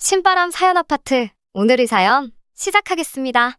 신바람 사연 아파트, 오늘의 사연 시작하겠습니다.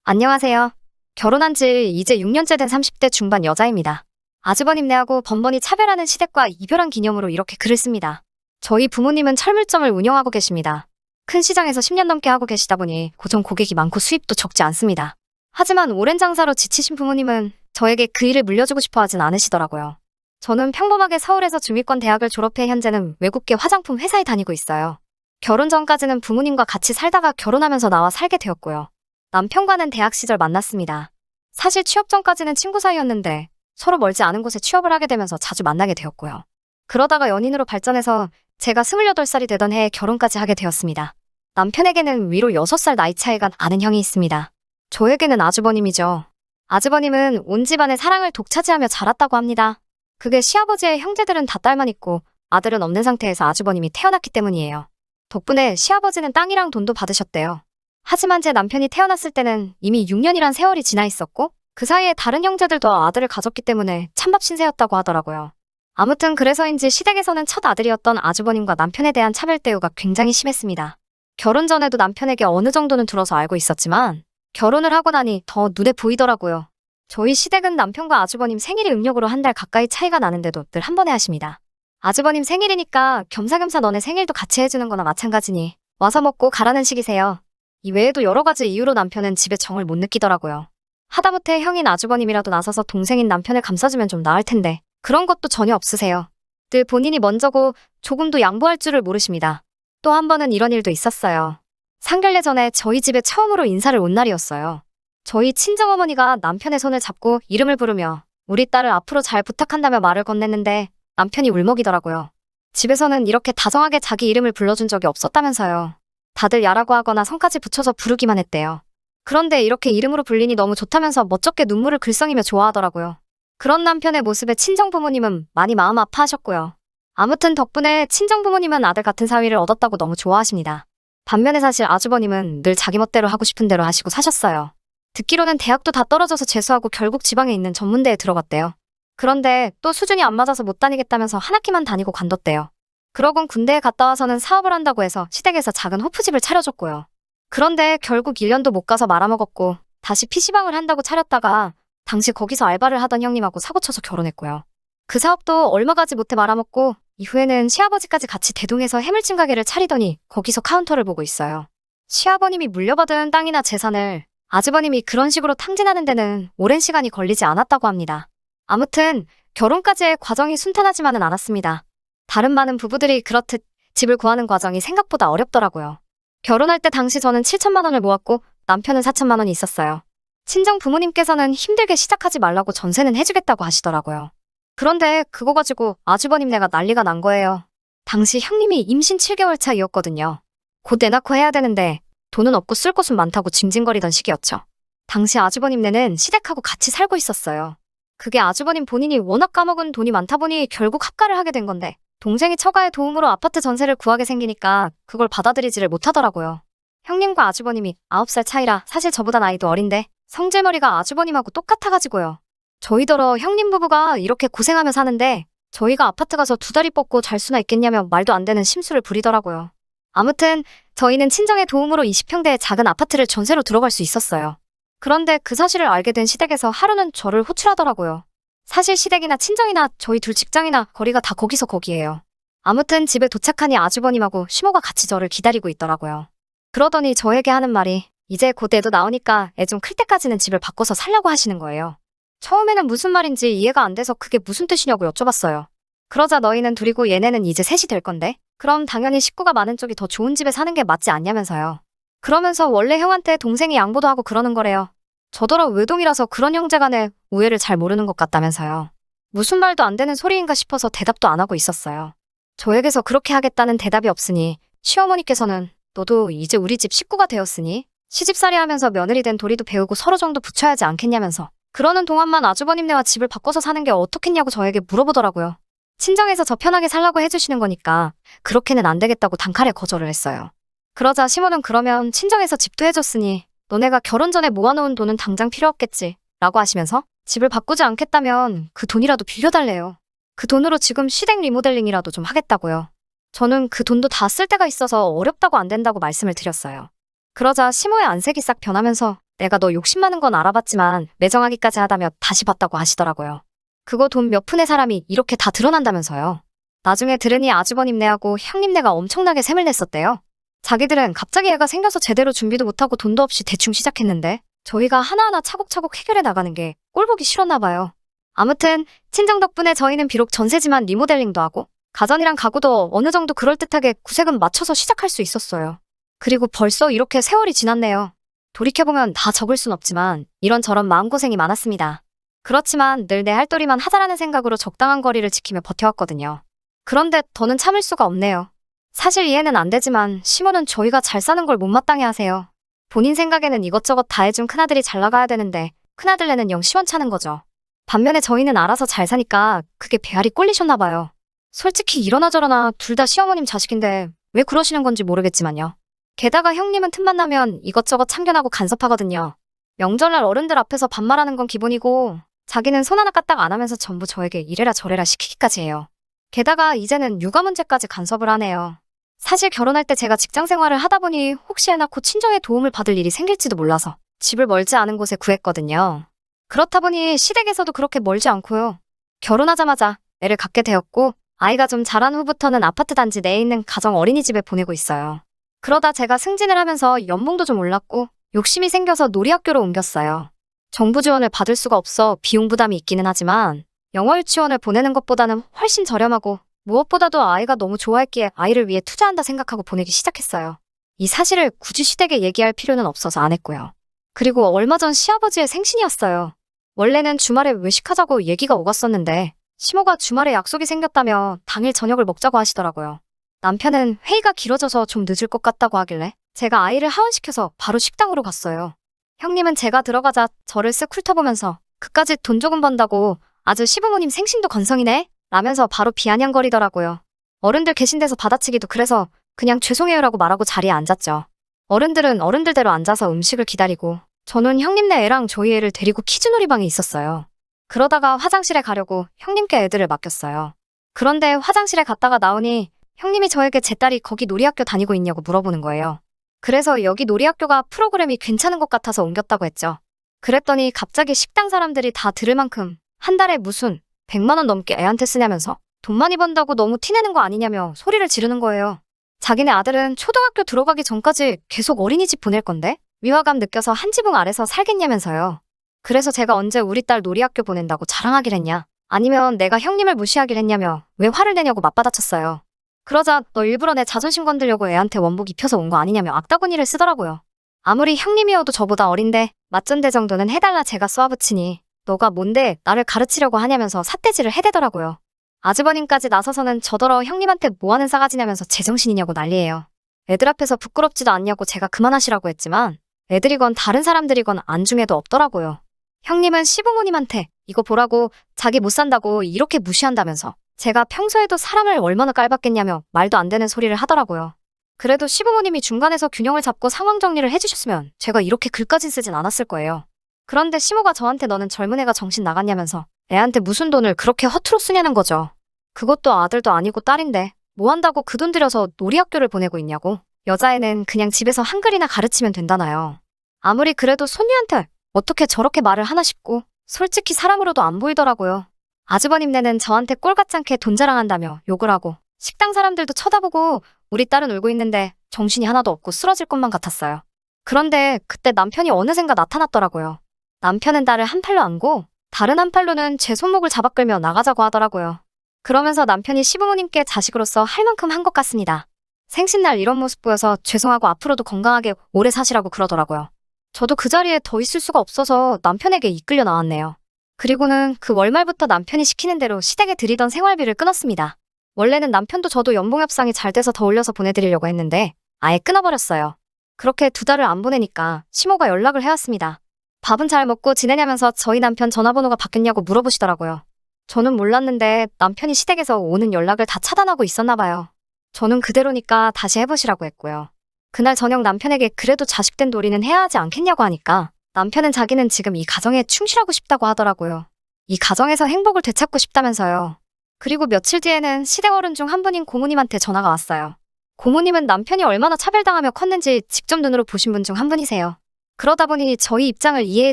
안녕하세요. 결혼한 지 이제 6년째 된 30대 중반 여자입니다. 아주버님네하고 번번이 차별하는 시댁과 이별한 기념으로 이렇게 글을 씁니다. 저희 부모님은 철물점을 운영하고 계십니다. 큰 시장에서 10년 넘게 하고 계시다 보니 고정 고객이 많고 수입도 적지 않습니다. 하지만 오랜 장사로 지치신 부모님은 저에게 그 일을 물려주고 싶어 하진 않으시더라고요. 저는 평범하게 서울에서 중위권 대학을 졸업해 현재는 외국계 화장품 회사에 다니고 있어요. 결혼 전까지는 부모님과 같이 살다가 결혼하면서 나와 살게 되었고요. 남편과는 대학 시절 만났습니다. 사실 취업 전까지는 친구 사이였는데 서로 멀지 않은 곳에 취업을 하게 되면서 자주 만나게 되었고요. 그러다가 연인으로 발전해서 제가 28살이 되던 해에 결혼까지 하게 되었습니다. 남편에게는 위로 6살 나이 차이가 나는 형이 있습니다. 저에게는 아주버님이죠. 아주버님은 온 집안의 사랑을 독차지하며 자랐다고 합니다. 그게 시아버지의 형제들은 다 딸만 있고 아들은 없는 상태에서 아주버님이 태어났기 때문이에요. 덕분에 시아버지는 땅이랑 돈도 받으셨대요. 하지만 제 남편이 태어났을 때는 이미 6년이란 세월이 지나 있었고 그 사이에 다른 형제들도 아들을 가졌기 때문에 찬밥 신세였다고 하더라고요. 아무튼 그래서인지 시댁에서는 첫 아들이었던 아주버님과 남편에 대한 차별 대우가 굉장히 심했습니다. 결혼 전에도 남편에게 어느 정도는 들어서 알고 있었지만 결혼을 하고 나니 더 눈에 보이더라고요. 저희 시댁은 남편과 아주버님 생일이 음력으로 한 달 가까이 차이가 나는데도 늘 한 번에 하십니다. 아주버님 생일이니까 겸사겸사 너네 생일도 같이 해주는 거나 마찬가지니 와서 먹고 가라는 식이세요. 이 외에도 여러 가지 이유로 남편은 집에 정을 못 느끼더라고요. 하다못해 형인 아주버님이라도 나서서 동생인 남편을 감싸주면 좀 나을 텐데 그런 것도 전혀 없으세요. 늘 본인이 먼저고 조금도 양보할 줄을 모르십니다. 또 한 번은 이런 일도 있었어요. 상견례 전에 저희 집에 처음으로 인사를 온 날이었어요. 저희 친정어머니가 남편의 손을 잡고 이름을 부르며 우리 딸을 앞으로 잘 부탁한다며 말을 건넸는데 남편이 울먹이더라고요. 집에서는 이렇게 다정하게 자기 이름을 불러준 적이 없었다면서요. 다들 야라고 하거나 성까지 붙여서 부르기만 했대요. 그런데 이렇게 이름으로 불리니 너무 좋다면서 멋쩍게 눈물을 글썽이며 좋아하더라고요. 그런 남편의 모습에 친정부모님은 많이 마음 아파하셨고요. 아무튼 덕분에 친정부모님은 아들 같은 사위를 얻었다고 너무 좋아하십니다. 반면에 사실 아주버님은 늘 자기 멋대로 하고 싶은 대로 하시고 사셨어요. 듣기로는 대학도 다 떨어져서 재수하고 결국 지방에 있는 전문대에 들어갔대요. 그런데 또 수준이 안 맞아서 못 다니겠다면서 한 학기만 다니고 관뒀대요. 그러곤 군대에 갔다 와서는 사업을 한다고 해서 시댁에서 작은 호프집을 차려줬고요. 그런데 결국 1년도 못 가서 말아먹었고 다시 PC방을 한다고 차렸다가 당시 거기서 알바를 하던 형님하고 사고쳐서 결혼했고요. 그 사업도 얼마 가지 못해 말아먹고 이후에는 시아버지까지 같이 대동해서 해물찜 가게를 차리더니 거기서 카운터를 보고 있어요. 시아버님이 물려받은 땅이나 재산을 아주버님이 그런 식으로 탕진하는 데는 오랜 시간이 걸리지 않았다고 합니다. 아무튼 결혼까지의 과정이 순탄하지만은 않았습니다. 다른 많은 부부들이 그렇듯 집을 구하는 과정이 생각보다 어렵더라고요. 결혼할 때 당시 저는 7천만 원을 모았고 남편은 4천만 원이 있었어요. 친정 부모님께서는 힘들게 시작하지 말라고 전세는 해주겠다고 하시더라고요. 그런데 그거 가지고 아주버님네가 난리가 난 거예요. 당시 형님이 임신 7개월 차이었거든요. 곧 애 낳고 해야 되는데 돈은 없고 쓸 곳은 많다고 징징거리던 시기였죠. 당시 아주버님네는 시댁하고 같이 살고 있었어요. 그게 아주버님 본인이 워낙 까먹은 돈이 많다 보니 결국 합가를 하게 된 건데 동생이 처가의 도움으로 아파트 전세를 구하게 생기니까 그걸 받아들이지를 못하더라고요. 형님과 아주버님이 9살 차이라 사실 저보다 나이도 어린데 성질머리가 아주버님하고 똑같아가지고요. 저희더러 형님 부부가 이렇게 고생하며 사는데 저희가 아파트 가서 2다리 뻗고 잘 수나 있겠냐며 말도 안 되는 심술을 부리더라고요. 아무튼 저희는 친정의 도움으로 20평대의 작은 아파트를 전세로 들어갈 수 있었어요. 그런데 그 사실을 알게 된 시댁에서 하루는 저를 호출하더라고요. 사실 시댁이나 친정이나 저희 둘 직장이나 거리가 다 거기서 거기예요. 아무튼 집에 도착하니 아주버님하고 시모가 같이 저를 기다리고 있더라고요. 그러더니 저에게 하는 말이 이제 곧 애도 나오니까 애 좀 클 때까지는 집을 바꿔서 살려고 하시는 거예요. 처음에는 무슨 말인지 이해가 안 돼서 그게 무슨 뜻이냐고 여쭤봤어요. 그러자 너희는 둘이고 얘네는 이제 셋이 될 건데 그럼 당연히 식구가 많은 쪽이 더 좋은 집에 사는 게 맞지 않냐면서요. 그러면서 원래 형한테 동생이 양보도 하고 그러는 거래요. 저더러 외동이라서 그런 형제간의 우애를 잘 모르는 것 같다면서요. 무슨 말도 안 되는 소리인가 싶어서 대답도 안 하고 있었어요. 저에게서 그렇게 하겠다는 대답이 없으니 시어머니께서는 너도 이제 우리 집 식구가 되었으니 시집살이 하면서 며느리 된 도리도 배우고 서로 정도 붙여야지 않겠냐면서 그러는 동안만 아주버님네와 집을 바꿔서 사는 게 어떻겠냐고 저에게 물어보더라고요. 친정에서 저 편하게 살라고 해주시는 거니까 그렇게는 안 되겠다고 단칼에 거절을 했어요. 그러자 시모는 그러면 친정에서 집도 해줬으니 너네가 결혼 전에 모아놓은 돈은 당장 필요 없겠지 라고 하시면서 집을 바꾸지 않겠다면 그 돈이라도 빌려달래요. 그 돈으로 지금 시댁 리모델링이라도 좀 하겠다고요. 저는 그 돈도 다 쓸 데가 있어서 어렵다고 안 된다고 말씀을 드렸어요. 그러자 시모의 안색이 싹 변하면서 내가 너 욕심 많은 건 알아봤지만 매정하기까지 하다며 다시 봤다고 하시더라고요. 그거 돈 몇 푼의 사람이 이렇게 다 드러난다면서요. 나중에 들으니 아주버님네하고 형님네가 엄청나게 셈을 냈었대요. 자기들은 갑자기 애가 생겨서 제대로 준비도 못하고 돈도 없이 대충 시작했는데 저희가 하나하나 차곡차곡 해결해 나가는 게 꼴보기 싫었나 봐요. 아무튼 친정 덕분에 저희는 비록 전세지만 리모델링도 하고 가전이랑 가구도 어느 정도 그럴듯하게 구색은 맞춰서 시작할 수 있었어요. 그리고 벌써 이렇게 세월이 지났네요. 돌이켜보면 다 적을 순 없지만 이런저런 마음고생이 많았습니다. 그렇지만 늘 내 할 도리만 하자라는 생각으로 적당한 거리를 지키며 버텨왔거든요. 그런데 더는 참을 수가 없네요. 사실 이해는 안 되지만 시모는 저희가 잘 사는 걸 못마땅해 하세요. 본인 생각에는 이것저것 다 해준 큰아들이 잘 나가야 되는데 큰아들네는 영 시원찮은 거죠. 반면에 저희는 알아서 잘 사니까 그게 배알이 꼴리셨나 봐요. 솔직히 이러나 저러나 둘 다 시어머님 자식인데 왜 그러시는 건지 모르겠지만요. 게다가 형님은 틈만 나면 이것저것 참견하고 간섭하거든요. 명절날 어른들 앞에서 반말하는 건 기본이고 자기는 손 하나 까딱 안 하면서 전부 저에게 이래라 저래라 시키기까지 해요. 게다가 이제는 육아 문제까지 간섭을 하네요. 사실 결혼할 때 제가 직장 생활을 하다 보니 혹시 애 낳고 친정의 도움을 받을 일이 생길지도 몰라서 집을 멀지 않은 곳에 구했거든요. 그렇다 보니 시댁에서도 그렇게 멀지 않고요. 결혼하자마자 애를 갖게 되었고 아이가 좀 자란 후부터는 아파트 단지 내에 있는 가정 어린이집에 보내고 있어요. 그러다 제가 승진을 하면서 연봉도 좀 올랐고 욕심이 생겨서 놀이학교로 옮겼어요. 정부 지원을 받을 수가 없어 비용 부담이 있기는 하지만 영어 유치원을 보내는 것보다는 훨씬 저렴하고 무엇보다도 아이가 너무 좋아했기에 아이를 위해 투자한다 생각하고 보내기 시작했어요. 이 사실을 굳이 시댁에 얘기할 필요는 없어서 안 했고요. 그리고 얼마 전 시아버지의 생신이었어요. 원래는 주말에 외식하자고 얘기가 오갔었는데 시모가 주말에 약속이 생겼다며 당일 저녁을 먹자고 하시더라고요. 남편은 회의가 길어져서 좀 늦을 것 같다고 하길래 제가 아이를 하원시켜서 바로 식당으로 갔어요. 형님은 제가 들어가자 저를 쓱 훑어보면서 그까짓 돈 조금 번다고 아주 시부모님 생신도 건성이네? 라면서 바로 비아냥거리더라고요. 어른들 계신 데서 받아치기도 그래서 그냥 죄송해요라고 말하고 자리에 앉았죠. 어른들은 어른들대로 앉아서 음식을 기다리고 저는 형님네 애랑 저희 애를 데리고 키즈놀이방에 있었어요. 그러다가 화장실에 가려고 형님께 애들을 맡겼어요. 그런데 화장실에 갔다가 나오니 형님이 저에게 제 딸이 거기 놀이학교 다니고 있냐고 물어보는 거예요. 그래서 여기 놀이학교가 프로그램이 괜찮은 것 같아서 옮겼다고 했죠. 그랬더니 갑자기 식당 사람들이 다 들을 만큼 한 달에 무슨 100만 원 넘게 애한테 쓰냐면서 돈 많이 번다고 너무 티내는 거 아니냐며 소리를 지르는 거예요. 자기네 아들은 초등학교 들어가기 전까지 계속 어린이집 보낼 건데 위화감 느껴서 한 지붕 아래서 살겠냐면서요. 그래서 제가 언제 우리 딸 놀이학교 보낸다고 자랑하길 했냐 아니면 내가 형님을 무시하길 했냐며 왜 화를 내냐고 맞받아쳤어요. 그러자 너 일부러 내 자존심 건들려고 애한테 원복 입혀서 온 거 아니냐며 악다구니를 쓰더라고요. 아무리 형님이어도 저보다 어린데 맞전대 정도는 해달라 제가 쏘아붙이니 너가 뭔데 나를 가르치려고 하냐면서 삿대질을 해대더라고요. 아주버님까지 나서서는 저더러 형님한테 뭐하는 싸가지냐면서 제정신이냐고 난리예요. 애들 앞에서 부끄럽지도 않냐고 제가 그만하시라고 했지만 애들이건 다른 사람들이건 안중에도 없더라고요. 형님은 시부모님한테 이거 보라고 자기 못 산다고 이렇게 무시한다면서 제가 평소에도 사람을 얼마나 깔봤겠냐며 말도 안 되는 소리를 하더라고요. 그래도 시부모님이 중간에서 균형을 잡고 상황 정리를 해주셨으면 제가 이렇게 글까진 쓰진 않았을 거예요. 그런데 시모가 저한테 너는 젊은 애가 정신 나갔냐면서 애한테 무슨 돈을 그렇게 허투루 쓰냐는 거죠. 그것도 아들도 아니고 딸인데 뭐 한다고 그 돈 들여서 놀이학교를 보내고 있냐고. 여자애는 그냥 집에서 한글이나 가르치면 된다나요. 아무리 그래도 손녀한테 어떻게 저렇게 말을 하나 싶고 솔직히 사람으로도 안 보이더라고요. 아주버님네는 저한테 꼴같지 않게 돈 자랑한다며 욕을 하고 식당 사람들도 쳐다보고 우리 딸은 울고 있는데 정신이 하나도 없고 쓰러질 것만 같았어요. 그런데 그때 남편이 어느샌가 나타났더라고요. 남편은 딸을 한 팔로 안고 다른 한 팔로는 제 손목을 잡아 끌며 나가자고 하더라고요. 그러면서 남편이 시부모님께 자식으로서 할 만큼 한 것 같습니다. 생신날 이런 모습 보여서 죄송하고 앞으로도 건강하게 오래 사시라고 그러더라고요. 저도 그 자리에 더 있을 수가 없어서 남편에게 이끌려 나왔네요. 그리고는 그 월말부터 남편이 시키는 대로 시댁에 드리던 생활비를 끊었습니다. 원래는 남편도 저도 연봉 협상이 잘 돼서 더 올려서 보내드리려고 했는데 아예 끊어버렸어요. 그렇게 2달을 안 보내니까 시모가 연락을 해왔습니다. 밥은 잘 먹고 지내냐면서 저희 남편 전화번호가 바뀌었냐고 물어보시더라고요. 저는 몰랐는데 남편이 시댁에서 오는 연락을 다 차단하고 있었나 봐요. 저는 그대로니까 다시 해보시라고 했고요. 그날 저녁 남편에게 그래도 자식된 도리는 해야 하지 않겠냐고 하니까 남편은 자기는 지금 이 가정에 충실하고 싶다고 하더라고요. 이 가정에서 행복을 되찾고 싶다면서요. 그리고 며칠 뒤에는 시댁 어른 중 한 분인 고모님한테 전화가 왔어요. 고모님은 남편이 얼마나 차별당하며 컸는지 직접 눈으로 보신 분 중 한 분이세요. 그러다 보니 저희 입장을 이해해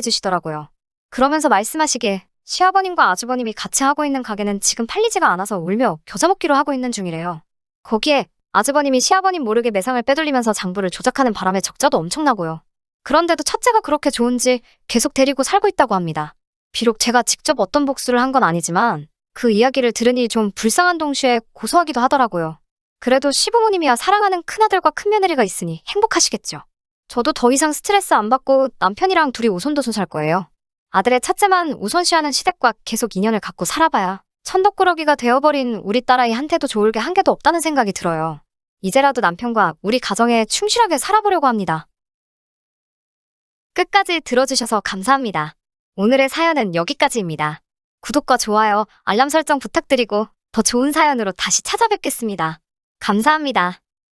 주시더라고요. 그러면서 말씀하시길 시아버님과 아주버님이 같이 하고 있는 가게는 지금 팔리지가 않아서 울며 겨자 먹기로 하고 있는 중이래요. 거기에 아주버님이 시아버님 모르게 매상을 빼돌리면서 장부를 조작하는 바람에 적자도 엄청나고요. 그런데도 첫째가 그렇게 좋은지 계속 데리고 살고 있다고 합니다. 비록 제가 직접 어떤 복수를 한 건 아니지만 그 이야기를 들으니 좀 불쌍한 동시에 고소하기도 하더라고요. 그래도 시부모님이야 사랑하는 큰아들과 큰며느리가 있으니 행복하시겠죠. 저도 더 이상 스트레스 안 받고 남편이랑 둘이 오손도손 살 거예요. 아들의 첫째만 우선시하는 시댁과 계속 인연을 갖고 살아봐야 천덕꾸러기가 되어버린 우리 딸아이한테도 좋을 게 한 개도 없다는 생각이 들어요. 이제라도 남편과 우리 가정에 충실하게 살아보려고 합니다. 끝까지 들어주셔서 감사합니다. 오늘의 사연은 여기까지입니다. 구독과 좋아요, 알람 설정 부탁드리고 더 좋은 사연으로 다시 찾아뵙겠습니다. 감사합니다.